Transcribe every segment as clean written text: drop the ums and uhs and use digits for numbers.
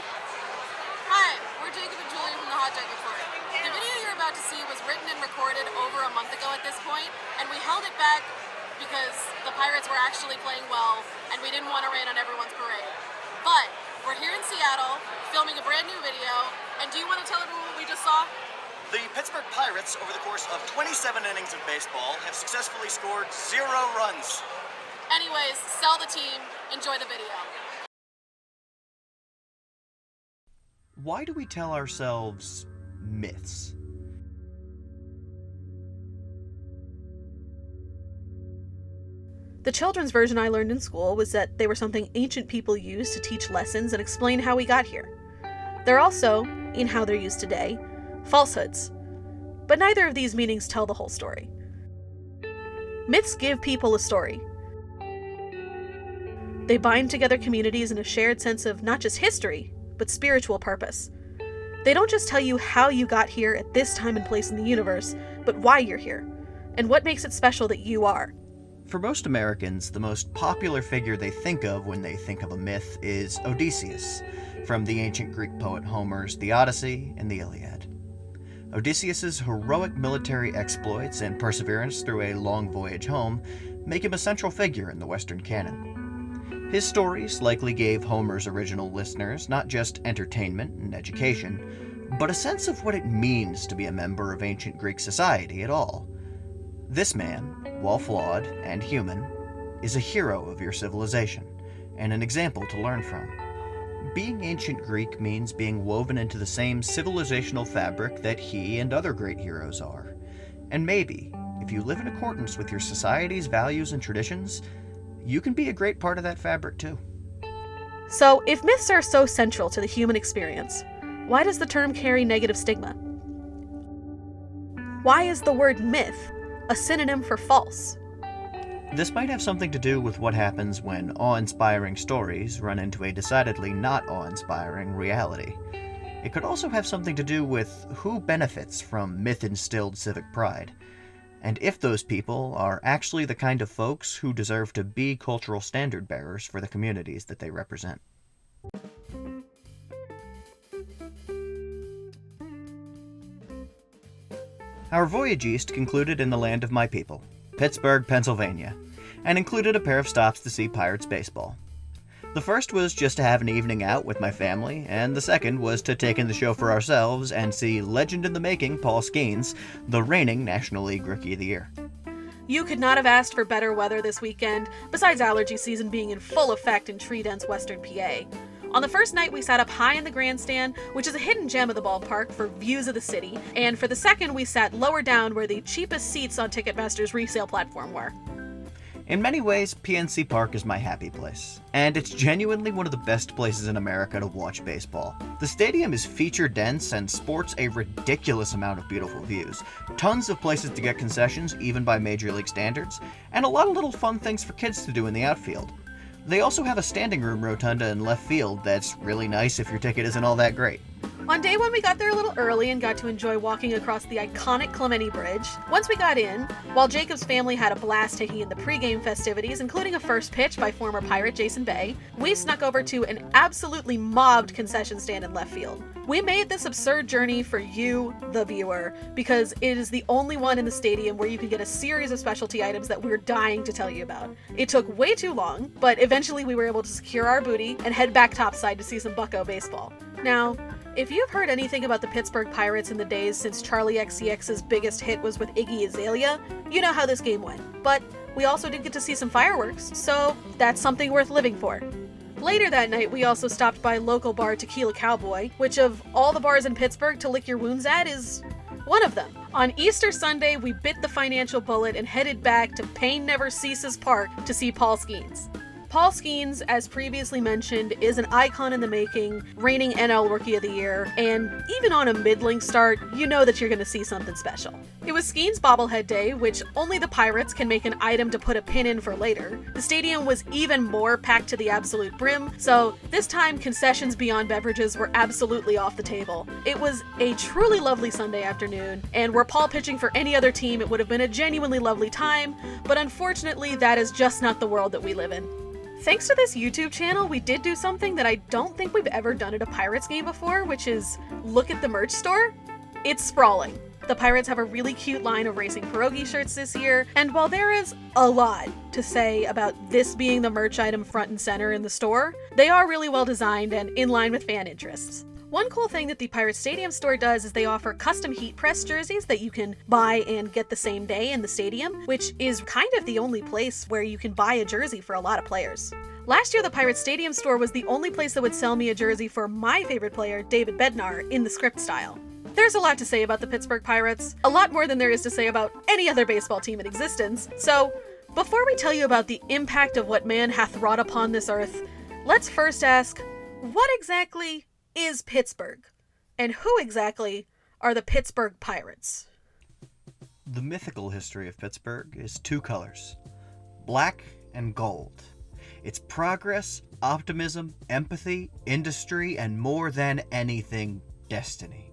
Hi, we're Jacob and Julia from the Hot Dog Report. The video you're about to see was written and recorded over a month ago at this point, and we held it back because the Pirates were actually playing well, and we didn't want to rain on everyone's parade. But we're here in Seattle, filming a brand new video, and do you want to tell everyone what we just saw? The Pittsburgh Pirates, over the course of 27 innings of baseball, have successfully scored 0 runs. Anyways, sell the team, enjoy the video. Why do we tell ourselves myths? The children's version I learned in school was that they were something ancient people used to teach lessons and explain how we got here. They're also, in how they're used today, falsehoods. But neither of these meanings tell the whole story. Myths give people a story. They bind together communities in a shared sense of not just history, but spiritual purpose. They don't just tell you how you got here at this time and place in the universe, but why you're here, and what makes it special that you are. For most Americans, the most popular figure they think of when they think of a myth is Odysseus, from the ancient Greek poet Homer's The Odyssey and the Iliad. Odysseus's heroic military exploits and perseverance through a long voyage home make him a central figure in the Western canon. His stories likely gave Homer's original listeners not just entertainment and education, but a sense of what it means to be a member of ancient Greek society at all. This man, while flawed and human, is a hero of your civilization, and an example to learn from. Being ancient Greek means being woven into the same civilizational fabric that he and other great heroes are. And maybe, if you live in accordance with your society's values and traditions, you can be a great part of that fabric too. So, if myths are so central to the human experience, why does the term carry negative stigma? Why is the word myth a synonym for false? This might have something to do with what happens when awe-inspiring stories run into a decidedly not awe-inspiring reality. It could also have something to do with who benefits from myth-instilled civic pride, and if those people are actually the kind of folks who deserve to be cultural standard bearers for the communities that they represent. Our voyage east concluded in the land of my people, Pittsburgh, Pennsylvania, and included a pair of stops to see Pirates baseball. The first was just to have an evening out with my family, and the second was to take in the show for ourselves and see legend in the making Paul Skeens, the reigning National League Rookie of the Year. You could not have asked for better weather this weekend, besides allergy season being in full effect in tree-dense western PA. On the first night, we sat up high in the grandstand, which is a hidden gem of the ballpark for views of the city, and for the second, we sat lower down where the cheapest seats on Ticketmaster's resale platform were. In many ways, PNC Park is my happy place, and it's genuinely one of the best places in America to watch baseball. The stadium is feature-dense and sports a ridiculous amount of beautiful views, tons of places to get concessions even by Major League standards, and a lot of little fun things for kids to do in the outfield. They also have a standing room rotunda in left field that's really nice if your ticket isn't all that great. On day one, we got there a little early and got to enjoy walking across the iconic Clementi Bridge. Once we got in, while Jacob's family had a blast taking in the pregame festivities, including a first pitch by former Pirate Jason Bay, we snuck over to an absolutely mobbed concession stand in left field. We made this absurd journey for you, the viewer, because it is the only one in the stadium where you can get a series of specialty items that we're dying to tell you about. It took way too long, but eventually we were able to secure our booty and head back topside to see some Bucco baseball. Now, if you've heard anything about the Pittsburgh Pirates in the days since Charlie XCX's biggest hit was with Iggy Azalea, you know how this game went. But we also did get to see some fireworks, so that's something worth living for. Later that night, we also stopped by local bar Tequila Cowboy, which of all the bars in Pittsburgh to lick your wounds at is one of them. On Easter Sunday, we bit the financial bullet and headed back to Pain Never Ceases Park to see Paul Skeens. Paul Skeens, as previously mentioned, is an icon in the making, reigning NL Rookie of the Year, and even on a middling start, you know that you're going to see something special. It was Skeens Bobblehead Day, which only the Pirates can make an item to put a pin in for later. The stadium was even more packed to the absolute brim, so this time concessions beyond beverages were absolutely off the table. It was a truly lovely Sunday afternoon, and were Paul pitching for any other team, it would have been a genuinely lovely time, but unfortunately that is just not the world that we live in. Thanks to this YouTube channel, we did do something that I don't think we've ever done at a Pirates game before, which is look at the merch store. It's sprawling. The Pirates have a really cute line of racing pierogi shirts this year, and while there is a lot to say about this being the merch item front and center in the store, they are really well designed and in line with fan interests. One cool thing that the Pirates Stadium store does is they offer custom heat press jerseys that you can buy and get the same day in the stadium, which is kind of the only place where you can buy a jersey for a lot of players. Last year, the Pirates Stadium store was the only place that would sell me a jersey for my favorite player, David Bednar, in the script style. There's a lot to say about the Pittsburgh Pirates, a lot more than there is to say about any other baseball team in existence, so before we tell you about the impact of what man hath wrought upon this earth, let's first ask, what exactly is Pittsburgh? And who exactly are the Pittsburgh Pirates? The mythical history of Pittsburgh is two colors, black and gold. It's progress, optimism, empathy, industry, and more than anything, destiny.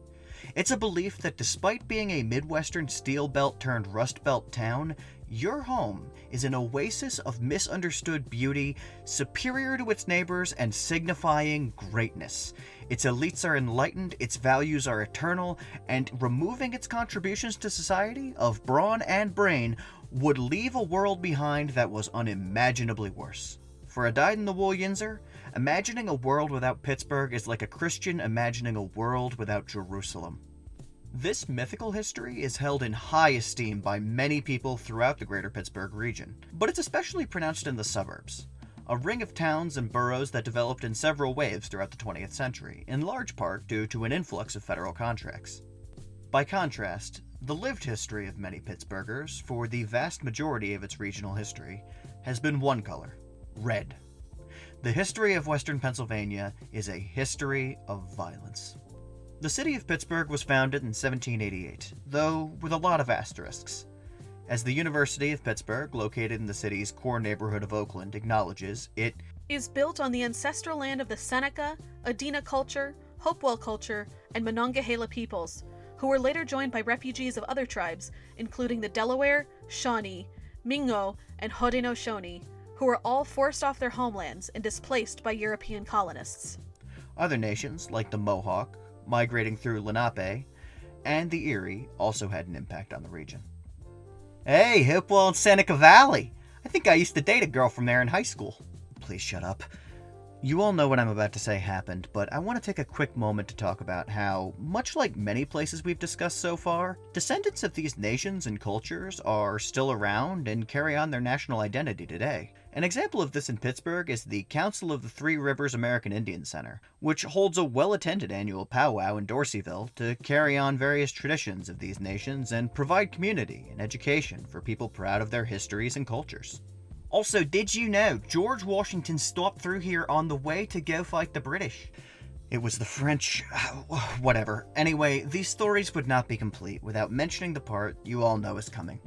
It's a belief that despite being a Midwestern steel belt turned rust belt town, your home is an oasis of misunderstood beauty, superior to its neighbors and signifying greatness. Its elites are enlightened, its values are eternal, and removing its contributions to society of brawn and brain would leave a world behind that was unimaginably worse. For a dyed-in-the-wool Yinzer, imagining a world without Pittsburgh is like a Christian imagining a world without Jerusalem. This mythical history is held in high esteem by many people throughout the greater Pittsburgh region, but it's especially pronounced in the suburbs, a ring of towns and boroughs that developed in several waves throughout the 20th century, in large part due to an influx of federal contracts. By contrast, the lived history of many Pittsburghers, for the vast majority of its regional history, has been one color: red. The history of Western Pennsylvania is a history of violence. The city of Pittsburgh was founded in 1788, though with a lot of asterisks. As the University of Pittsburgh, located in the city's core neighborhood of Oakland, acknowledges, it is built on the ancestral land of the Seneca, Adena culture, Hopewell culture, and Monongahela peoples, who were later joined by refugees of other tribes, including the Delaware, Shawnee, Mingo, and Haudenosaunee, who were all forced off their homelands and displaced by European colonists. Other nations, like the Mohawk, migrating through Lenape, and the Erie, also had an impact on the region. Hey, Hopewell and Seneca Valley! I think I used to date a girl from there in high school. Please shut up. You all know what I'm about to say happened, but I want to take a quick moment to talk about how, much like many places we've discussed so far, descendants of these nations and cultures are still around and carry on their national identity today. An example of this in Pittsburgh is the Council of the Three Rivers American Indian Center, which holds a well-attended annual powwow in Dorseyville to carry on various traditions of these nations and provide community and education for people proud of their histories and cultures. Also, did you know George Washington stopped through here on the way to go fight the British? It was the French... whatever. Anyway, these stories would not be complete without mentioning the part you all know is coming.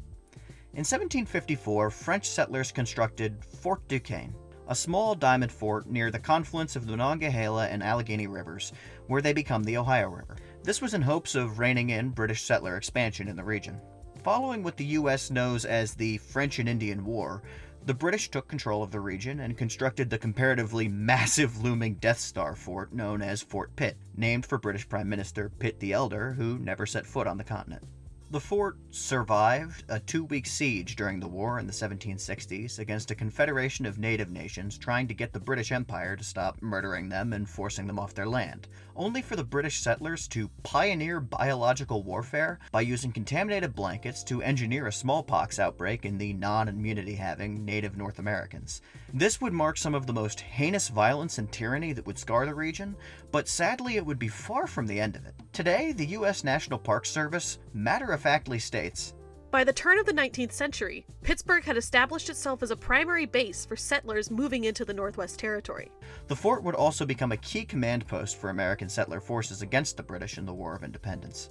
In 1754, French settlers constructed Fort Duquesne, a small diamond fort near the confluence of the Monongahela and Allegheny rivers, where they become the Ohio River. This was in hopes of reining in British settler expansion in the region. Following what the U.S. knows as the French and Indian War, the British took control of the region and constructed the comparatively massive looming Death Star fort known as Fort Pitt, named for British Prime Minister Pitt the Elder, who never set foot on the continent. The fort survived a 2-week siege during the war in the 1760s against a confederation of native nations trying to get the British Empire to stop murdering them and forcing them off their land, only for the British settlers to pioneer biological warfare by using contaminated blankets to engineer a smallpox outbreak in the non-immunity-having native North Americans. This would mark some of the most heinous violence and tyranny that would scar the region, but sadly it would be far from the end of it. Today, the U.S. National Park Service matter-of-factly states, By the turn of the 19th century, Pittsburgh had established itself as a primary base for settlers moving into the Northwest Territory. The fort would also become a key command post for American settler forces against the British in the War of Independence.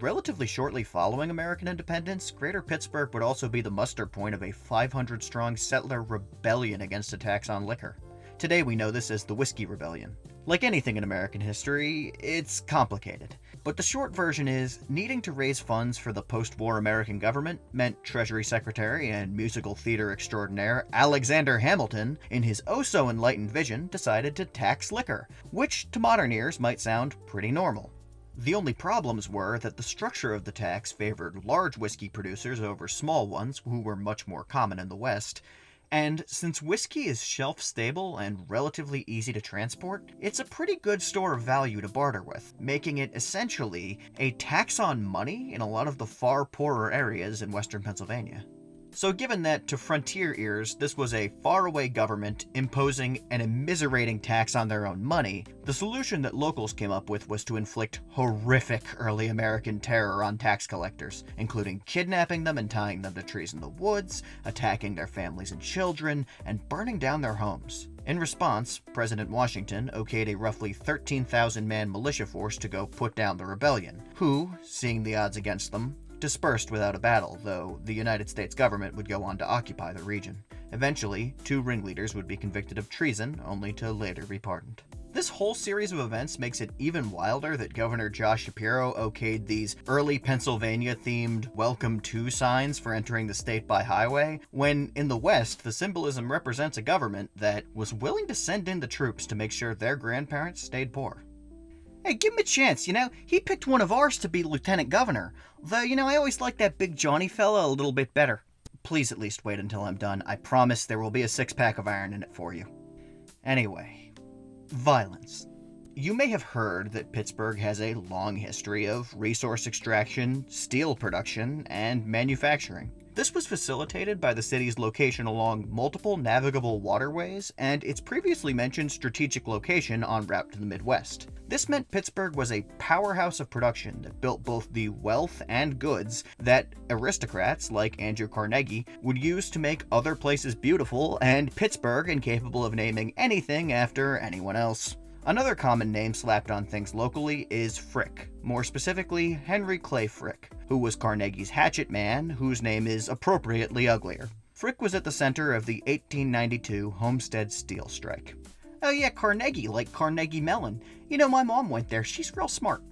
Relatively shortly following American independence, Greater Pittsburgh would also be the muster point of a 500-strong settler rebellion against a tax on liquor. Today we know this as the Whiskey Rebellion. Like anything in American history, it's complicated. But the short version is, needing to raise funds for the post-war American government meant Treasury Secretary and musical theater extraordinaire Alexander Hamilton, in his oh-so-enlightened vision, decided to tax liquor, which to modern ears might sound pretty normal. The only problems were that the structure of the tax favored large whiskey producers over small ones who were much more common in the West, and since whiskey is shelf-stable and relatively easy to transport, it's a pretty good store of value to barter with, making it essentially a tax on money in a lot of the far poorer areas in western Pennsylvania. So given that to frontier ears this was a faraway government imposing an immiserating tax on their own money, the solution that locals came up with was to inflict horrific early American terror on tax collectors, including kidnapping them and tying them to trees in the woods, attacking their families and children, and burning down their homes. In response, President Washington okayed a roughly 13,000-man militia force to go put down the rebellion, who, seeing the odds against them, dispersed without a battle, though the United States government would go on to occupy the region. Eventually, 2 ringleaders would be convicted of treason, only to later be pardoned. This whole series of events makes it even wilder that Governor Josh Shapiro okayed these early Pennsylvania-themed Welcome To signs for entering the state by highway, when in the West the symbolism represents a government that was willing to send in the troops to make sure their grandparents stayed poor. Hey, give him a chance, he picked one of ours to be lieutenant governor. Though, I always liked that big Johnny fella a little bit better. Please at least wait until I'm done. I promise there will be a 6-pack of iron in it for you. Anyway, violence. You may have heard that Pittsburgh has a long history of resource extraction, steel production, and manufacturing. This was facilitated by the city's location along multiple navigable waterways and its previously mentioned strategic location en route to the Midwest. This meant Pittsburgh was a powerhouse of production that built both the wealth and goods that aristocrats like Andrew Carnegie would use to make other places beautiful and Pittsburgh incapable of naming anything after anyone else. Another common name slapped on things locally is Frick, more specifically Henry Clay Frick, who was Carnegie's hatchet man, whose name is appropriately uglier. Frick was at the center of the 1892 Homestead Steel Strike. Oh yeah, Carnegie, like Carnegie Mellon. My mom went there, she's real smart.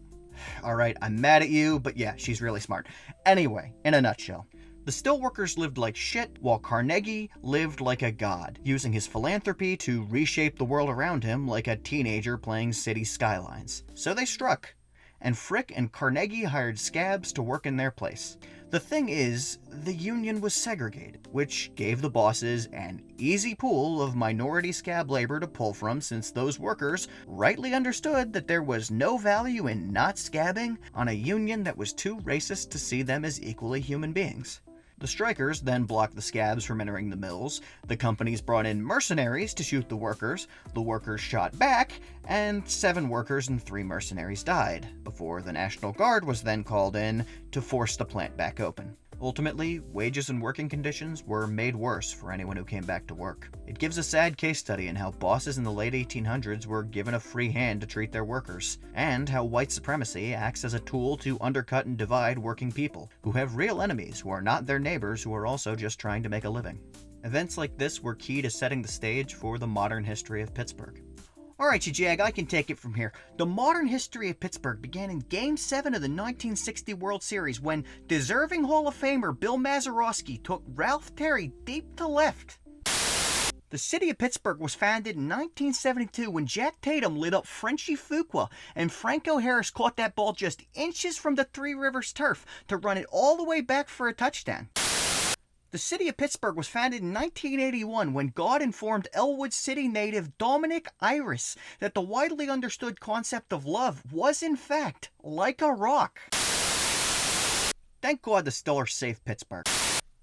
Alright, I'm mad at you, but yeah, she's really smart. Anyway, in a nutshell, the steelworkers lived like shit, while Carnegie lived like a god, using his philanthropy to reshape the world around him like a teenager playing city skylines. So they struck, and Frick and Carnegie hired scabs to work in their place. The thing is, the union was segregated, which gave the bosses an easy pool of minority scab labor to pull from, since those workers rightly understood that there was no value in not scabbing on a union that was too racist to see them as equally human beings. The strikers then blocked the scabs from entering the mills, the companies brought in mercenaries to shoot the workers shot back, and 7 workers and 3 mercenaries died, before the National Guard was then called in to force the plant back open. Ultimately, wages and working conditions were made worse for anyone who came back to work. It gives a sad case study in how bosses in the late 1800s were given a free hand to treat their workers, and how white supremacy acts as a tool to undercut and divide working people, who have real enemies who are not their neighbors who are also just trying to make a living. Events like this were key to setting the stage for the modern history of Pittsburgh. Alright, you Jag, I can take it from here. The modern history of Pittsburgh began in Game 7 of the 1960 World Series when deserving Hall of Famer Bill Mazeroski took Ralph Terry deep to left. The city of Pittsburgh was founded in 1972 when Jack Tatum lit up Frenchie Fuqua and Franco Harris caught that ball just inches from the Three Rivers turf to run it all the way back for a touchdown. The city of Pittsburgh was founded in 1981 when God informed Elwood City native Dominic Iris that the widely understood concept of love was in fact like a rock. Thank God the Steelers saved Pittsburgh.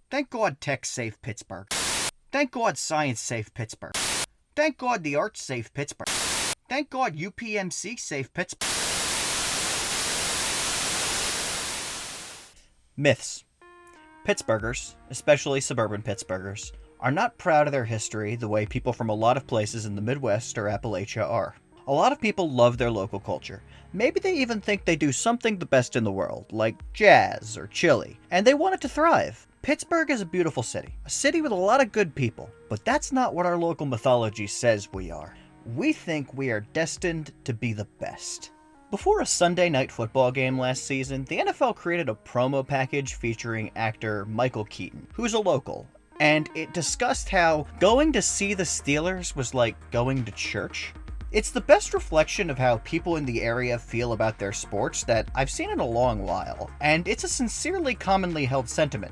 Thank God tech saved Pittsburgh. Thank God science saved Pittsburgh. Thank God the arts saved Pittsburgh. Thank God UPMC saved Pittsburgh. Myths. Pittsburghers, especially suburban Pittsburghers, are not proud of their history the way people from a lot of places in the Midwest or Appalachia are. A lot of people love their local culture. Maybe they even think they do something the best in the world, like jazz or chili, and they want it to thrive. Pittsburgh is a beautiful city, a city with a lot of good people, but that's not what our local mythology says we are. We think we are destined to be the best. Before a Sunday night football game last season, the NFL created a promo package featuring actor Michael Keaton, who's a local, and it discussed how going to see the Steelers was like going to church. It's the best reflection of how people in the area feel about their sports that I've seen in a long while, and it's a sincerely commonly held sentiment.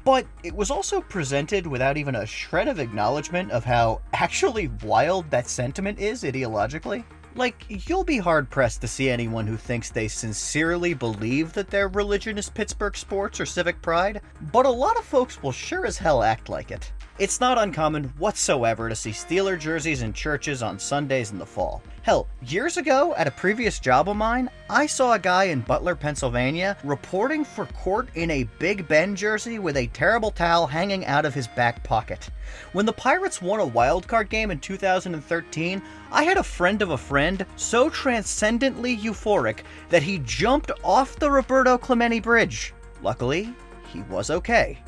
But it was also presented without even a shred of acknowledgement of how actually wild that sentiment is ideologically. Like, you'll be hard-pressed to see anyone who thinks they sincerely believe that their religion is Pittsburgh sports or civic pride, but a lot of folks will sure as hell act like it. It's not uncommon whatsoever to see Steeler jerseys in churches on Sundays in the fall. Hell, years ago, at a previous job of mine, I saw a guy in Butler, Pennsylvania, reporting for court in a Big Ben jersey with a terrible towel hanging out of his back pocket. When the Pirates won a wildcard game in 2013, I had a friend of a friend so transcendently euphoric that he jumped off the Roberto Clemente Bridge. Luckily, he was okay.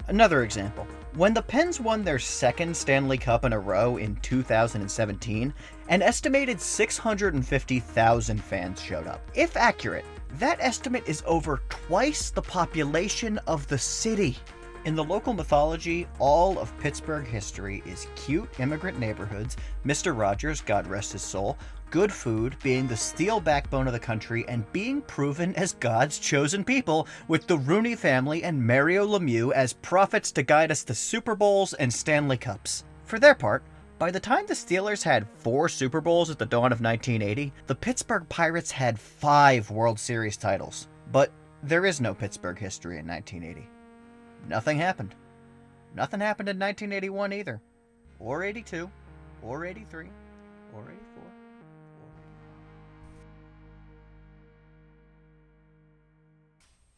Another example. When the Pens won their second Stanley Cup in a row in 2017, an estimated 650,000 fans showed up. If accurate, that estimate is over twice the population of the city. In the local mythology, all of Pittsburgh history is cute immigrant neighborhoods, Mr. Rogers, God rest his soul, good food, being the steel backbone of the country, and being proven as God's chosen people, with the Rooney family and Mario Lemieux as prophets to guide us to Super Bowls and Stanley Cups. For their part, by the time the Steelers had 4 Super Bowls at the dawn of 1980, the Pittsburgh Pirates had 5 World Series titles. But there is no Pittsburgh history in 1980. Nothing happened. Nothing happened in 1981 either. Or 82. Or 83. Or 84.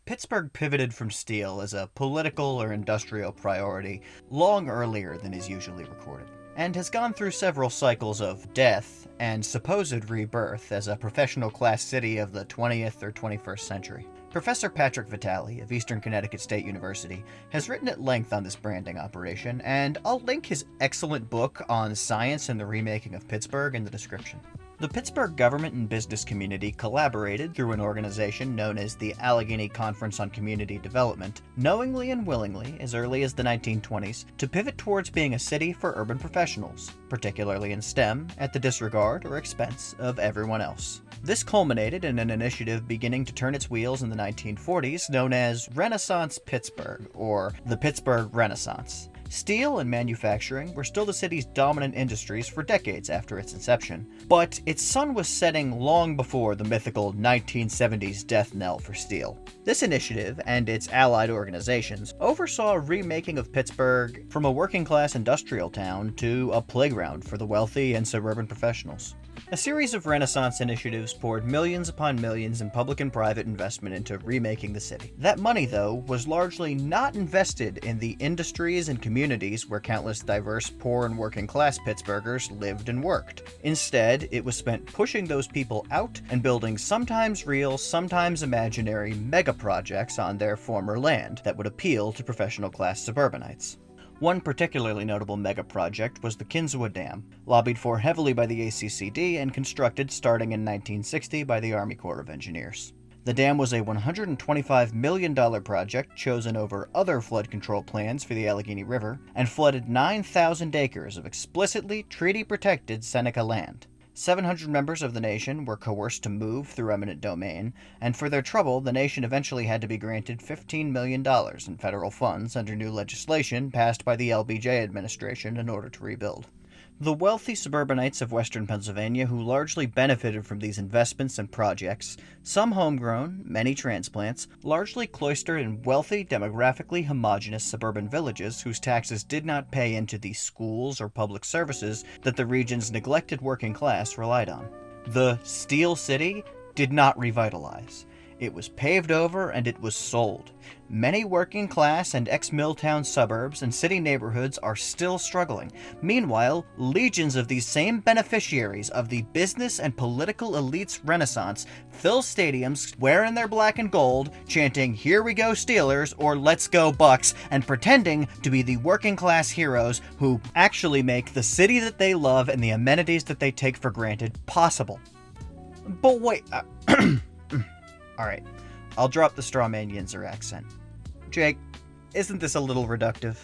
Pittsburgh pivoted from steel as a political or industrial priority long earlier than is usually recorded, and has gone through several cycles of death and supposed rebirth as a professional class city of the 20th or 21st century. Professor Patrick Vitale of Eastern Connecticut State University has written at length on this branding operation, and I'll link his excellent book on science and the remaking of Pittsburgh in the description. The Pittsburgh government and business community collaborated through an organization known as the Allegheny Conference on Community Development, knowingly and willingly, as early as the 1920s, to pivot towards being a city for urban professionals, particularly in STEM, at the disregard or expense of everyone else. This culminated in an initiative beginning to turn its wheels in the 1940s known as Renaissance Pittsburgh, or the Pittsburgh Renaissance. Steel and manufacturing were still the city's dominant industries for decades after its inception, but its sun was setting long before the mythical 1970s death knell for steel. This initiative, and its allied organizations, oversaw a remaking of Pittsburgh from a working-class industrial town to a playground for the wealthy and suburban professionals. A series of Renaissance initiatives poured millions upon millions in public and private investment into remaking the city. That money, though, was largely not invested in the industries and communities where countless diverse, poor and working-class Pittsburghers lived and worked. Instead, it was spent pushing those people out and building sometimes real, sometimes imaginary mega-projects on their former land that would appeal to professional-class suburbanites. One particularly notable mega-project was the Kinzua Dam, lobbied for heavily by the ACCD and constructed starting in 1960 by the Army Corps of Engineers. The dam was a $125 million project chosen over other flood control plans for the Allegheny River, and flooded 9,000 acres of explicitly treaty-protected Seneca land. 700 members of the nation were coerced to move through eminent domain, and for their trouble, the nation eventually had to be granted $15 million in federal funds under new legislation passed by the LBJ administration in order to rebuild. The wealthy suburbanites of western Pennsylvania who largely benefited from these investments and projects, some homegrown, many transplants, largely cloistered in wealthy, demographically homogeneous suburban villages whose taxes did not pay into the schools or public services that the region's neglected working class relied on. The Steel City did not revitalize. It was paved over and it was sold. Many working class and ex-Milltown suburbs and city neighborhoods are still struggling. Meanwhile, legions of these same beneficiaries of the business and political elites renaissance fill stadiums wearing their black and gold, chanting "Here we go Steelers" or "Let's go Bucks," and pretending to be the working class heroes who actually make the city that they love and the amenities that they take for granted possible. But wait, alright, I'll drop the strawman Yinzer accent. Jake, isn't this a little reductive?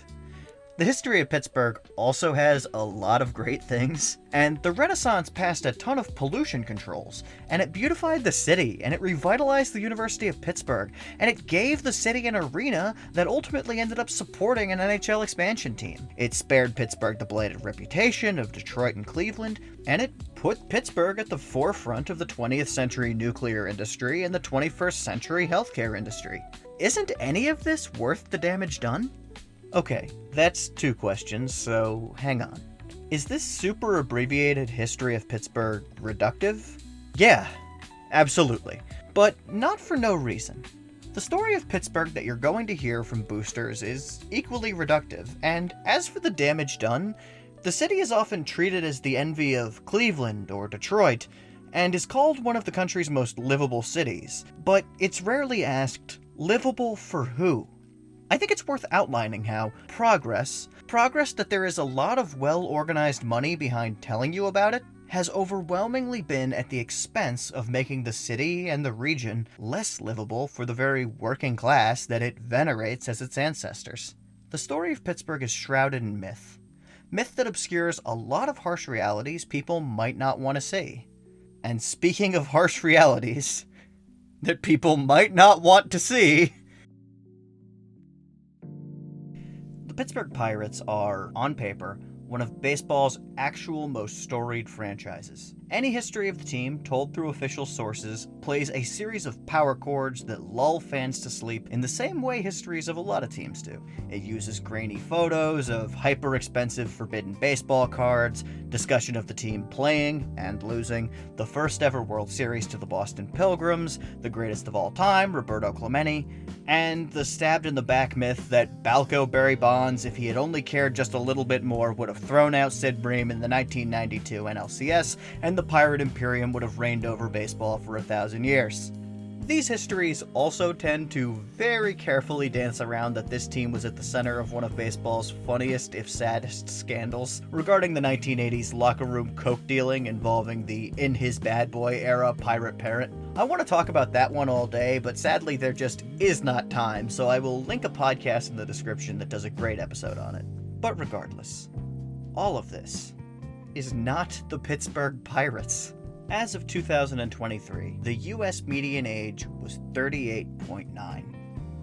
The history of Pittsburgh also has a lot of great things, and the Renaissance passed a ton of pollution controls, and it beautified the city, and it revitalized the University of Pittsburgh, and it gave the city an arena that ultimately ended up supporting an NHL expansion team. It spared Pittsburgh the blighted reputation of Detroit and Cleveland, and it put Pittsburgh at the forefront of the 20th century nuclear industry and the 21st century healthcare industry. Isn't any of this worth the damage done? Okay, that's 2 questions, so hang on. Is this super abbreviated history of Pittsburgh reductive? Yeah, absolutely. But not for no reason. The story of Pittsburgh that you're going to hear from boosters is equally reductive, and as for the damage done, the city is often treated as the envy of Cleveland or Detroit, and is called one of the country's most livable cities, but it's rarely asked, livable for who? I think it's worth outlining how progress that there is a lot of well-organized money behind telling you about it, has overwhelmingly been at the expense of making the city and the region less livable for the very working class that it venerates as its ancestors. The story of Pittsburgh is shrouded in myth. Myth that obscures a lot of harsh realities people might not want to see. And speaking of harsh realities that people might not want to see, the Pittsburgh Pirates are, on paper, one of baseball's actual most storied franchises. Any history of the team, told through official sources, plays a series of power chords that lull fans to sleep in the same way histories of a lot of teams do. It uses grainy photos of hyper-expensive forbidden baseball cards, discussion of the team playing and losing, the first ever World Series to the Boston Pilgrims, the greatest of all time, Roberto Clemente, and the stabbed-in-the-back myth that Balco Barry Bonds, if he had only cared just a little bit more, would have thrown out Sid Bream in the 1992 NLCS, and the Pirate Imperium would have reigned over baseball for 1,000 years. These histories also tend to very carefully dance around that this team was at the center of one of baseball's funniest, if saddest, scandals regarding the 1980s locker room coke dealing involving the In His Bad Boy era Pirate Parrot. I want to talk about that one all day, but sadly there just is not time, so I will link a podcast in the description that does a great episode on it. But regardless, all of this is not the Pittsburgh Pirates. As of 2023, the US median age was 38.9.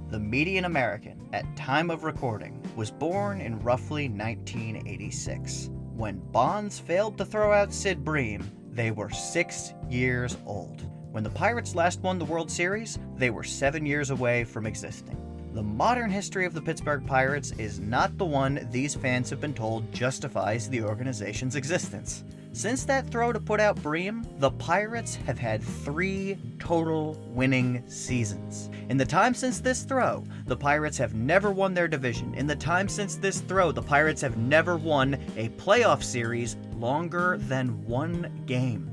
The median American, at time of recording, was born in roughly 1986. When Bonds failed to throw out Sid Bream, they were 6 years old. When the Pirates last won the World Series, they were 7 years away from existing. The modern history of the Pittsburgh Pirates is not the one these fans have been told justifies the organization's existence. Since that throw to put out Bream, the Pirates have had 3 total winning seasons. In the time since this throw, the Pirates have never won their division. In the time since this throw, the Pirates have never won a playoff series longer than 1 game.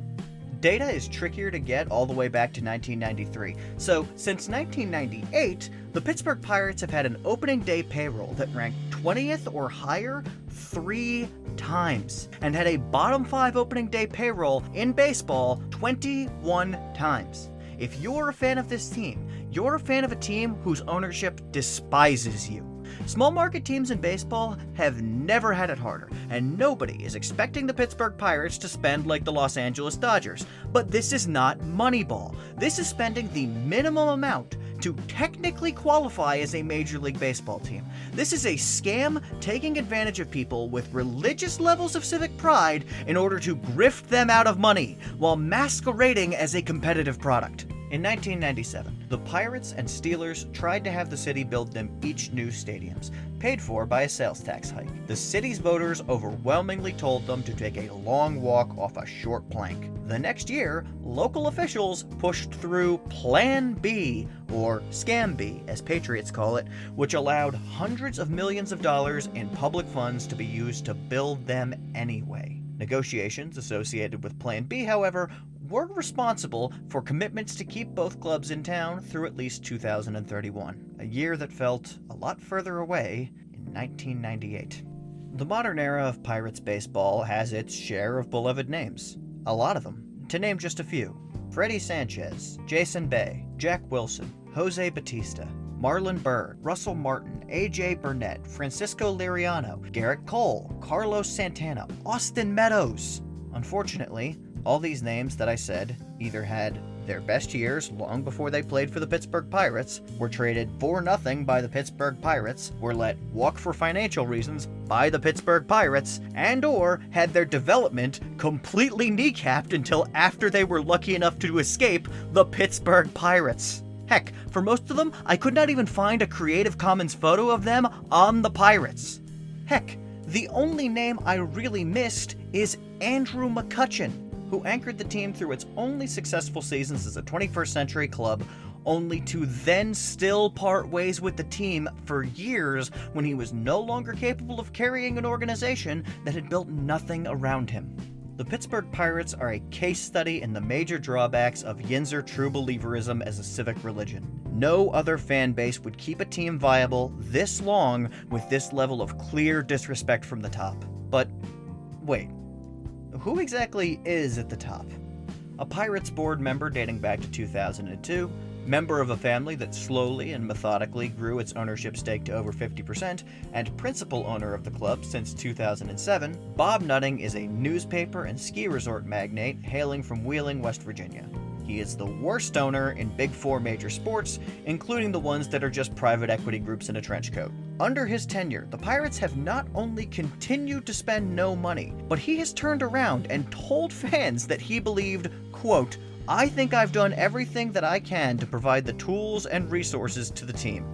Data is trickier to get all the way back to 1993. So, since 1998, the Pittsburgh Pirates have had an opening day payroll that ranked 20th or higher 3 times, and had a bottom 5 opening day payroll in baseball 21 times. If you're a fan of this team, you're a fan of a team whose ownership despises you. Small market teams in baseball have never had it harder, and nobody is expecting the Pittsburgh Pirates to spend like the Los Angeles Dodgers. But this is not Moneyball. This is spending the minimum amount to technically qualify as a Major League Baseball team. This is a scam taking advantage of people with religious levels of civic pride in order to grift them out of money while masquerading as a competitive product. In 1997, the Pirates and Steelers tried to have the city build them each new stadiums, paid for by a sales tax hike. The city's voters overwhelmingly told them to take a long walk off a short plank. The next year, local officials pushed through Plan B, or Scam B, as patriots call it, which allowed hundreds of millions of dollars in public funds to be used to build them anyway. Negotiations associated with Plan B, however, were responsible for commitments to keep both clubs in town through at least 2031, a year that felt a lot further away in 1998. The modern era of Pirates baseball has its share of beloved names. A lot of them. To name just a few: Freddie Sanchez, Jason Bay, Jack Wilson, Jose Batista, Marlon Byrd, Russell Martin, A.J. Burnett, Francisco Liriano, Garrett Cole, Carlos Santana, Austin Meadows. Unfortunately, all these names that I said either had their best years long before they played for the Pittsburgh Pirates, were traded for nothing by the Pittsburgh Pirates, were let walk for financial reasons by the Pittsburgh Pirates, and or had their development completely kneecapped until after they were lucky enough to escape the Pittsburgh Pirates. Heck, for most of them, I could not even find a Creative Commons photo of them on the Pirates. Heck, the only name I really missed is Andrew McCutchen, who anchored the team through its only successful seasons as a 21st century club, only to then still part ways with the team for years when he was no longer capable of carrying an organization that had built nothing around him. The Pittsburgh Pirates are a case study in the major drawbacks of Yinzer true believerism as a civic religion. No other fan base would keep a team viable this long with this level of clear disrespect from the top. But wait, who exactly is at the top? A Pirates board member dating back to 2002, member of a family that slowly and methodically grew its ownership stake to over 50%, and principal owner of the club since 2007, Bob Nutting is a newspaper and ski resort magnate hailing from Wheeling, West Virginia. He is the worst owner in Big Four major sports, including the ones that are just private equity groups in a trench coat. Under his tenure, the Pirates have not only continued to spend no money, but he has turned around and told fans that he believed, quote, "I think I've done everything that I can to provide the tools and resources to the team."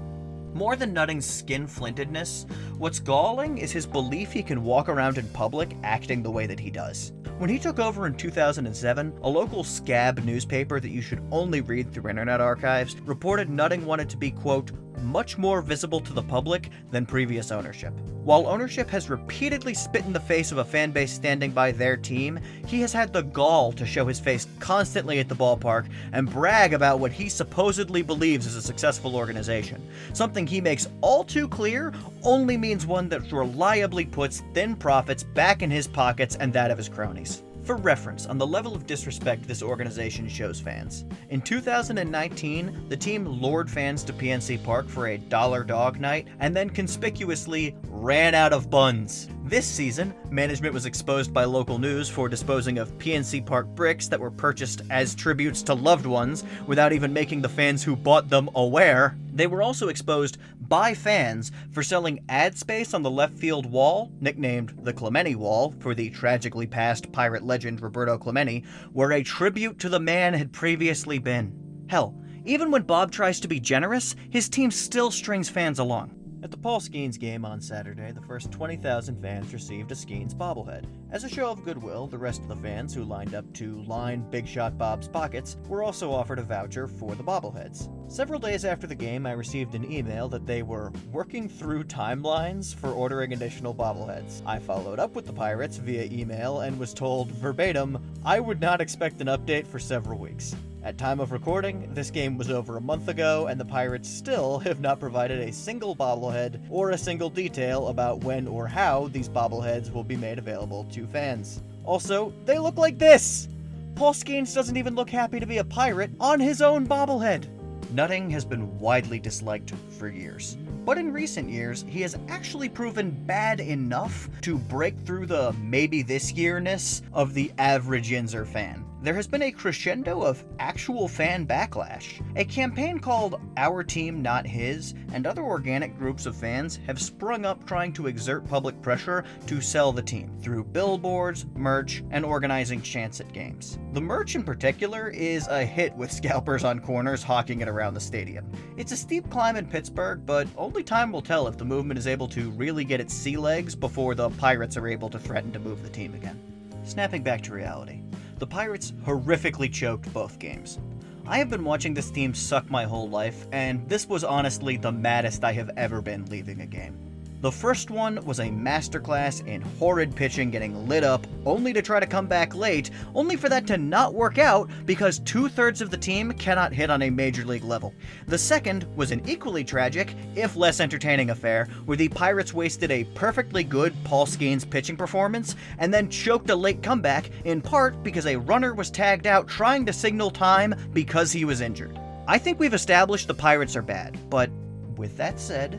More than Nutting's skin-flintedness, what's galling is his belief he can walk around in public acting the way that he does. When he took over in 2007, a local scab newspaper that you should only read through internet archives reported Nutting wanted to be, quote, "much more visible to the public than previous ownership." While ownership has repeatedly spit in the face of a fan base standing by their team, he has had the gall to show his face constantly at the ballpark and brag about what he supposedly believes is a successful organization. Something he makes all too clear only means one that reliably puts thin profits back in his pockets and that of his cronies. For reference on the level of disrespect this organization shows fans, in 2019, the team lured fans to PNC Park for a $1 dog night and then conspicuously ran out of buns. This season, management was exposed by local news for disposing of PNC Park bricks that were purchased as tributes to loved ones without even making the fans who bought them aware. They were also exposed by fans for selling ad space on the left field wall, nicknamed the Clemente Wall for the tragically passed Pirate legend Roberto Clemente, where a tribute to the man had previously been. Hell, even when Bob tries to be generous, his team still strings fans along. At the Paul Skeens game on Saturday, the first 20,000 fans received a Skeens bobblehead. As a show of goodwill, the rest of the fans who lined up to line Big Shot Bob's pockets were also offered a voucher for the bobbleheads. Several days after the game, I received an email that they were working through timelines for ordering additional bobbleheads. I followed up with the Pirates via email and was told verbatim, I would not expect an update for several weeks. At time of recording, this game was over a month ago, and the Pirates still have not provided a single bobblehead or a single detail about when or how these bobbleheads will be made available to fans. Also, they look like this! Paul Skeens doesn't even look happy to be a Pirate on his own bobblehead. Nutting has been widely disliked for years, but in recent years, he has actually proven bad enough to break through the maybe this year-ness of the average Yinzer fan. there has been a crescendo of actual fan backlash. A campaign called Our Team Not His and other organic groups of fans have sprung up trying to exert public pressure to sell the team through billboards, merch, and organizing chants at games. The merch in particular is a hit with scalpers on corners hawking it around the stadium. It's a steep climb in Pittsburgh, but only time will tell if the movement is able to really get its sea legs before the Pirates are able to threaten to move the team again. Snapping back to reality, the Pirates horrifically choked both games. I have been watching this team suck my whole life, and this was honestly the maddest I have ever been leaving a game. The first one was a masterclass in horrid pitching getting lit up, only to try to come back late, only for that to not work out because 2/3 of the team cannot hit on a major league level. The second was an equally tragic, if less entertaining affair, where the Pirates wasted a perfectly good Paul Skeens pitching performance and then choked a late comeback, in part because a runner was tagged out trying to signal time because he was injured. I think we've established the Pirates are bad, but with that said,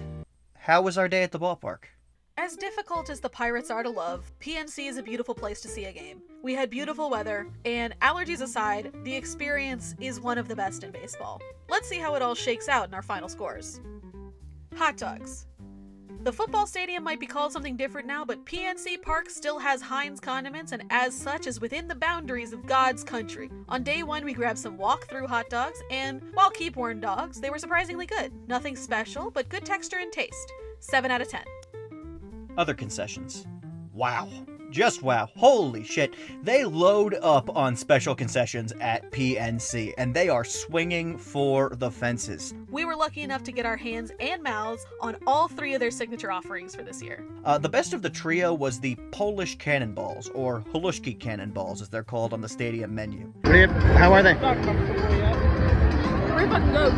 how was our day at the ballpark? As difficult as the Pirates are to love, PNC is a beautiful place to see a game. We had beautiful weather, and allergies aside, the experience is one of the best in baseball. Let's see how it all shakes out in our final scores. Hot dogs. The football stadium might be called something different now, but PNC Park still has Heinz condiments and as such is within the boundaries of God's country. On day one, we grabbed some walk-through hot dogs, and while keep-worn dogs, they were surprisingly good. Nothing special, but good texture and taste. 7 out of 10. Other concessions. Wow. Just wow. Holy shit. They load up on special concessions at PNC, and they are swinging for the fences. We were lucky enough to get our hands and mouths on all 3 of their signature offerings for this year. The best of the trio was the Polish cannonballs, or halushki cannonballs as they're called on the stadium menu. How are they? Pretty fucking good.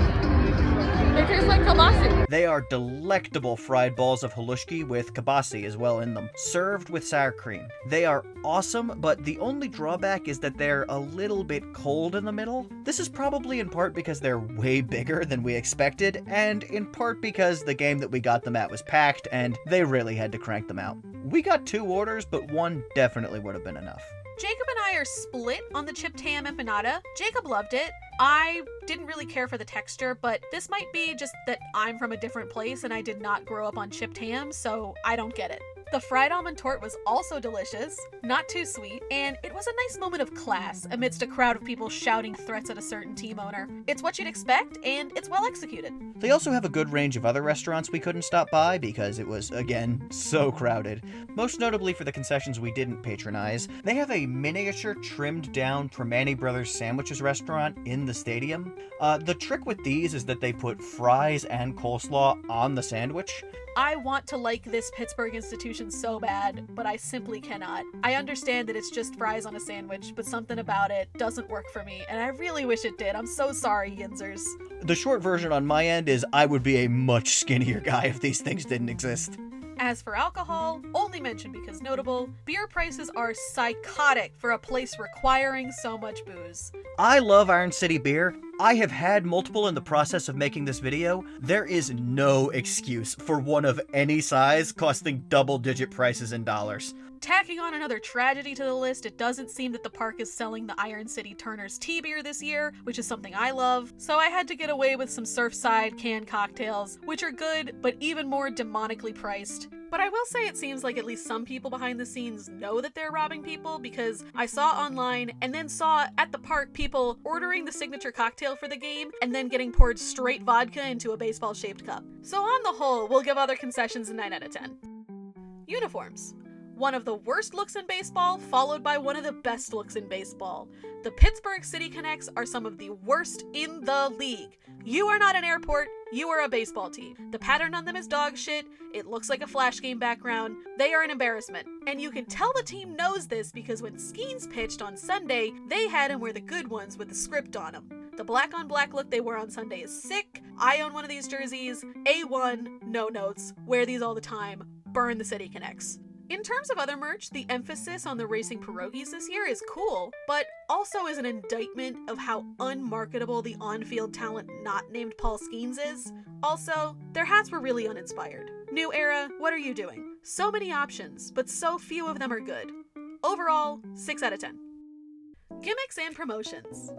They taste like kielbasa. They are delectable fried balls of halushki with kielbasa as well in them, served with sour cream. They are awesome, but the only drawback is that they're a little bit cold in the middle. This is probably in part because they're way bigger than we expected, and in part because the game that we got them at was packed and they really had to crank them out. We got 2 orders, but one definitely would have been enough. Jacob and I are split on the chipped ham empanada. Jacob loved it. I didn't really care for the texture, but this might be just that I'm from a different place and I did not grow up on chipped ham, so I don't get it. The fried almond tort was also delicious, not too sweet, and it was a nice moment of class amidst a crowd of people shouting threats at a certain team owner. It's what you'd expect, and it's well executed. They also have a good range of other restaurants we couldn't stop by because it was, again, so crowded. Most notably for the concessions we didn't patronize, they have a miniature trimmed down Primanti Brothers Sandwiches restaurant in the stadium. The trick with these is that they put fries and coleslaw on the sandwich. I want to like this Pittsburgh institution so bad, but I simply cannot. I understand that it's just fries on a sandwich, but something about it doesn't work for me, and I really wish it did. I'm so sorry, Yinzers. The short version on my end is I would be a much skinnier guy if these things didn't exist. As for alcohol, only mentioned because notable, beer prices are psychotic for a place requiring so much booze. I love Iron City beer. I have had multiple in the process of making this video. There is no excuse for one of any size costing double-digit prices in dollars. Tacking on another tragedy to the list, it doesn't seem that the park is selling the Iron City Turner's tea beer this year, which is something I love, so I had to get away with some Surfside canned cocktails, which are good, but even more demonically priced. But I will say it seems like at least some people behind the scenes know that they're robbing people, because I saw online and then saw at the park people ordering the signature cocktail for the game and then getting poured straight vodka into a baseball-shaped cup. So on the whole, we'll give other concessions a 9 out of 10. Uniforms. One of the worst looks in baseball, followed by one of the best looks in baseball. The Pittsburgh City Connects are some of the worst in the league. You are not an airport, you are a baseball team. The pattern on them is dog shit, it looks like a Flash game background, they are an embarrassment. And you can tell the team knows this because when Skeens pitched on Sunday, they had him wear the good ones with the script on them. The black on black look they wore on Sunday is sick. I own one of these jerseys. A1, no notes, wear these all the time, burn the City Connects. In terms of other merch, the emphasis on the racing pierogies this year is cool, but also is an indictment of how unmarketable the on-field talent not named Paul Skeens is. Also, their hats were really uninspired. New era, what are you doing? So many options, but so few of them are good. Overall, 6 out of 10. Gimmicks and promotions.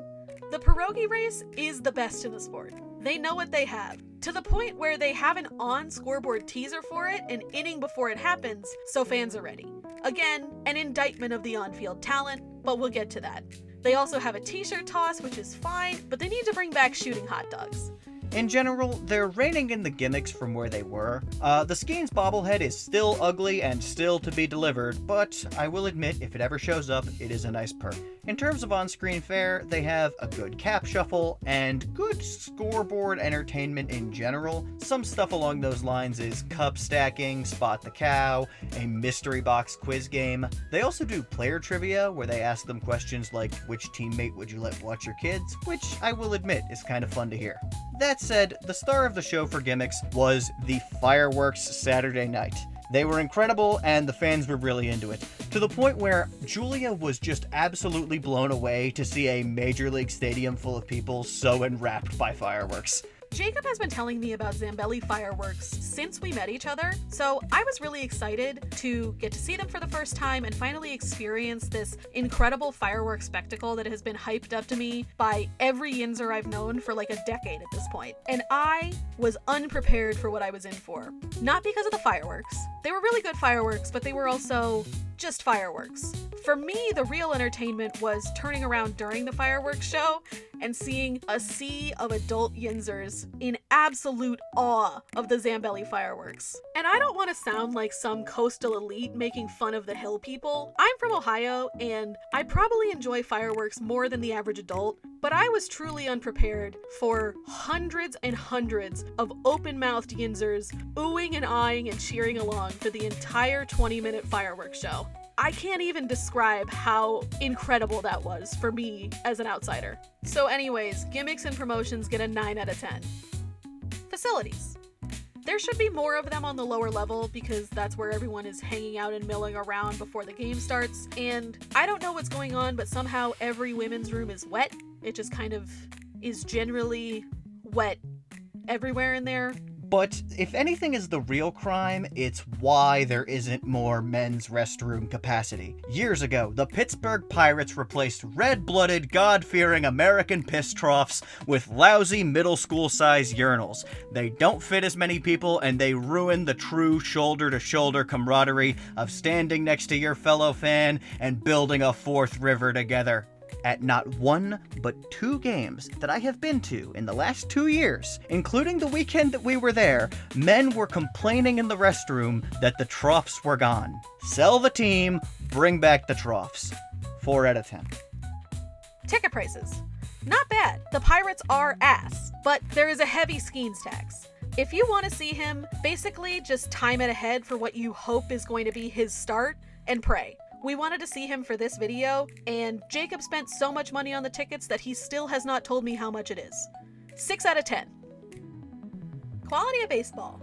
The pierogi race is the best in the sport. They know what they have, to the point where they have an on-scoreboard teaser for it an inning before it happens, so fans are ready. Again, an indictment of the on-field talent, but we'll get to that. They also have a t-shirt toss, which is fine, but they need to bring back shooting hot dogs. In general, they're reining in the gimmicks from where they were. The Skeens bobblehead is still ugly and still to be delivered, but I will admit, if it ever shows up, it is a nice perk. In terms of on-screen fare, they have a good cap shuffle and good scoreboard entertainment in general. Some stuff along those lines is cup stacking, spot the cow, a mystery box quiz game. They also do player trivia, where they ask them questions like, which teammate would you let watch your kids? Which I will admit is kind of fun to hear. That said, the star of the show for gimmicks was the fireworks Saturday night. They were incredible, and the fans were really into it, to the point where Julia was just absolutely blown away to see a Major League stadium full of people so enwrapped by fireworks. Jacob has been telling me about Zambelli fireworks since we met each other, so I was really excited to get to see them for the first time and finally experience this incredible fireworks spectacle that has been hyped up to me by every Yinzer I've known for like a decade at this point. And I was unprepared for what I was in for. Not because of the fireworks. They were really good fireworks, but they were also just fireworks. For me, the real entertainment was turning around during the fireworks show and seeing a sea of adult Yinzers in absolute awe of the Zambelli fireworks. And I don't want to sound like some coastal elite making fun of the hill people. I'm from Ohio, and I probably enjoy fireworks more than the average adult, but I was truly unprepared for hundreds and hundreds of open-mouthed Yinzers oohing and eyeing and cheering along for the entire 20-minute fireworks show. I can't even describe how incredible that was for me as an outsider. So anyways, gimmicks and promotions get a 9 out of 10. Facilities. There should be more of them on the lower level because that's where everyone is hanging out and milling around before the game starts. And I don't know what's going on, but somehow every women's room is wet. It just kind of is generally wet everywhere in there. But if anything is the real crime, it's why there isn't more men's restroom capacity. Years ago, the Pittsburgh Pirates replaced red-blooded, God-fearing American piss troughs with lousy middle school-size urinals. They don't fit as many people, and they ruin the true shoulder-to-shoulder camaraderie of standing next to your fellow fan and building a fourth river together. At not one, but 2 games that I have been to in the last 2 years, including the weekend that we were there, men were complaining in the restroom that the troughs were gone. Sell the team, bring back the troughs. 4 out of 10. Ticket prices. Not bad. The Pirates are ass, but there is a heavy Skeens tax. If you want to see him, basically just time it ahead for what you hope is going to be his start and pray. We wanted to see him for this video, and Jacob spent so much money on the tickets that he still has not told me how much it is. 6 out of 10. Quality of baseball.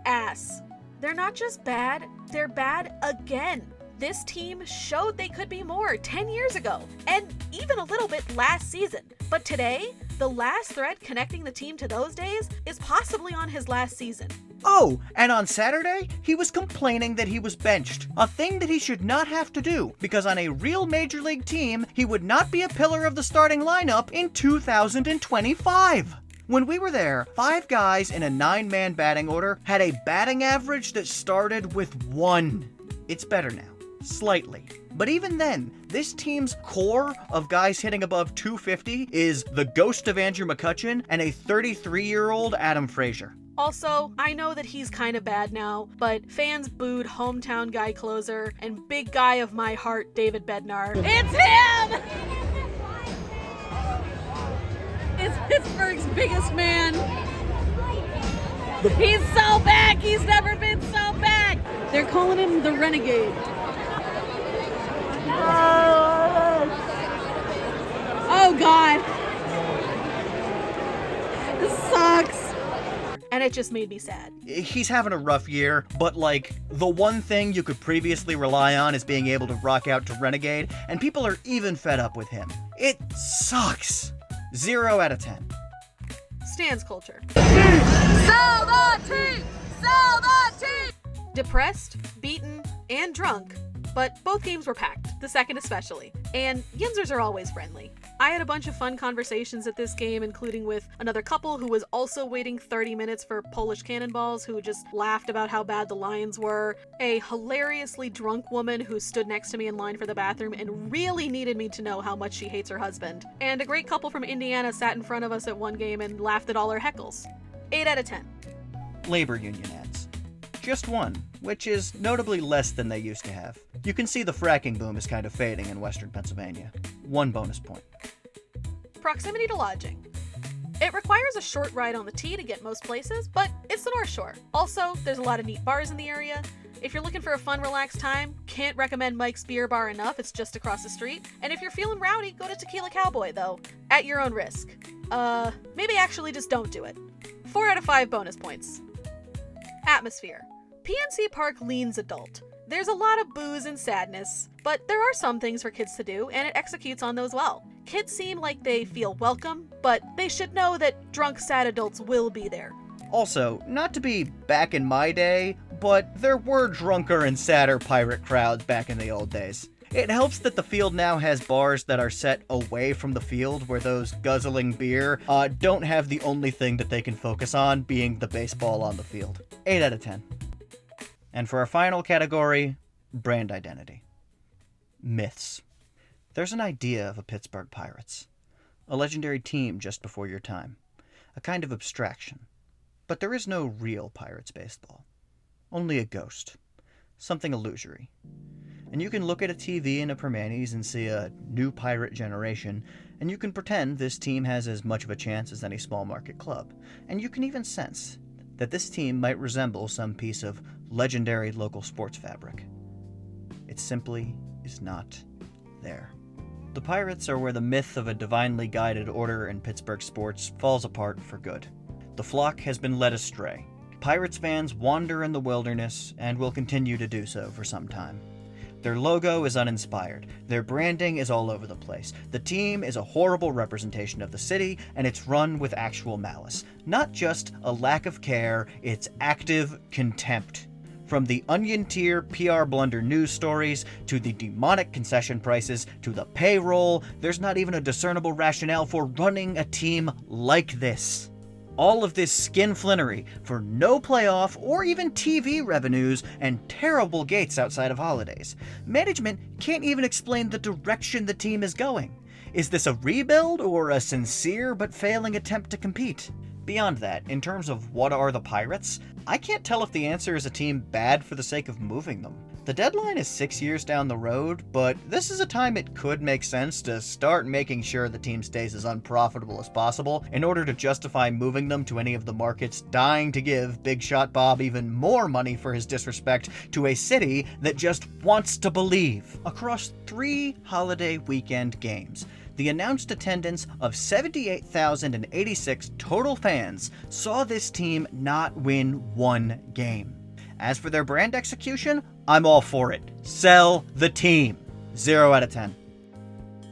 Ass. They're not just bad, they're bad again. This team showed they could be more 10 years ago, and even a little bit last season. But today, the last thread connecting the team to those days is possibly on his last season. Oh, and on Saturday, he was complaining that he was benched, a thing that he should not have to do, because on a real Major League team, he would not be a pillar of the starting lineup in 2025. When we were there, 5 guys in a 9-man batting order had a batting average that started with 1. It's better now. Slightly. But even then, this team's core of guys hitting above 250 is the ghost of Andrew McCutchen and a 33-year-old Adam Frazier. Also, I know that he's kind of bad now, but fans booed hometown guy closer and big guy of my heart, David Bednar. It's him! It's Pittsburgh's biggest man. He's so back! He's never been so back! They're calling him the Renegade. Oh God. This sucks. And it just made me sad. He's having a rough year, but like, the one thing you could previously rely on is being able to rock out to Renegade, and people are even fed up with him. It sucks. 0 out of 10. Stands culture. Sell the team! Sell the team! Depressed, beaten, and drunk, but both games were packed, the second especially, and Yinzers are always friendly. I had a bunch of fun conversations at this game, including with another couple who was also waiting 30 minutes for Polish cannonballs, who just laughed about how bad the Lions were, a hilariously drunk woman who stood next to me in line for the bathroom and really needed me to know how much she hates her husband, and a great couple from Indiana sat in front of us at one game and laughed at all our heckles. 8 out of 10. Labor union ads. Just one, which is notably less than they used to have. You can see the fracking boom is kind of fading in western Pennsylvania. 1 bonus point. Proximity to lodging. It requires a short ride on the T to get most places, but it's the North Shore. Also, there's a lot of neat bars in the area. If you're looking for a fun, relaxed time, can't recommend Mike's Beer Bar enough, it's just across the street. And if you're feeling rowdy, go to Tequila Cowboy, though, at your own risk. Maybe actually just don't do it. 4 out of 5 bonus points. Atmosphere. PNC Park leans adult. There's a lot of booze and sadness, but there are some things for kids to do, and it executes on those well. Kids seem like they feel welcome, but they should know that drunk, sad adults will be there. Also, not to be back in my day, but there were drunker and sadder pirate crowds back in the old days. It helps that the field now has bars that are set away from the field where those guzzling beer don't have the only thing that they can focus on being the baseball on the field. 8 out of 10. And for our final category, brand identity. Myths. There's an idea of a Pittsburgh Pirates. A legendary team just before your time. A kind of abstraction. But there is no real Pirates baseball. Only a ghost. Something illusory. And you can look at a TV in a Permanis and see a new pirate generation, and you can pretend this team has as much of a chance as any small market club. And you can even sense that this team might resemble some piece of legendary local sports fabric. It simply is not there. The Pirates are where the myth of a divinely guided order in Pittsburgh sports falls apart for good. The flock has been led astray. Pirates fans wander in the wilderness and will continue to do so for some time. Their logo is uninspired. Their branding is all over the place. The team is a horrible representation of the city, and it's run with actual malice. Not just a lack of care, it's active contempt. From the onion tier PR blunder news stories, to the demonic concession prices, to the payroll, there's not even a discernible rationale for running a team like this. All of this skinflinnery for no playoff or even TV revenues and terrible gates outside of holidays. Management can't even explain the direction the team is going. Is this a rebuild or a sincere but failing attempt to compete? Beyond that, in terms of what are the Pirates, I can't tell if the answer is a team bad for the sake of moving them. The deadline is 6 years down the road, but this is a time it could make sense to start making sure the team stays as unprofitable as possible in order to justify moving them to any of the markets dying to give Big Shot Bob even more money for his disrespect to a city that just wants to believe. Across 3 holiday weekend games, the announced attendance of 78,086 total fans saw this team not win 1 game. As for their brand execution, I'm all for it. Sell the team. 0 out of 10.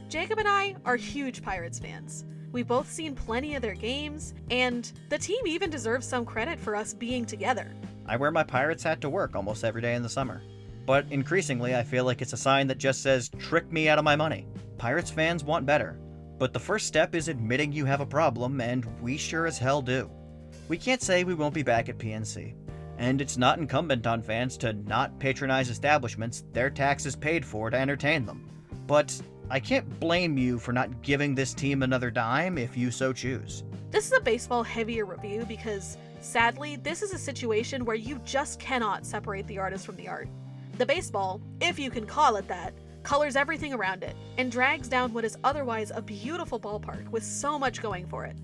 Jacob and I are huge Pirates fans. We've both seen plenty of their games, and the team even deserves some credit for us being together. I wear my Pirates hat to work almost every day in the summer. But increasingly, I feel like it's a sign that just says, trick me out of my money. Pirates fans want better. But the first step is admitting you have a problem, and we sure as hell do. We can't say we won't be back at PNC. And it's not incumbent on fans to not patronize establishments their taxes paid for to entertain them. But I can't blame you for not giving this team another dime if you so choose. This is a baseball heavier review because, sadly, this is a situation where you just cannot separate the artist from the art. The baseball, if you can call it that, colors everything around it and drags down what is otherwise a beautiful ballpark with so much going for it.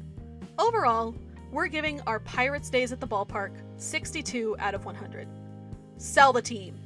Overall, we're giving our Pirates days at the ballpark 62 out of 100. Sell the team.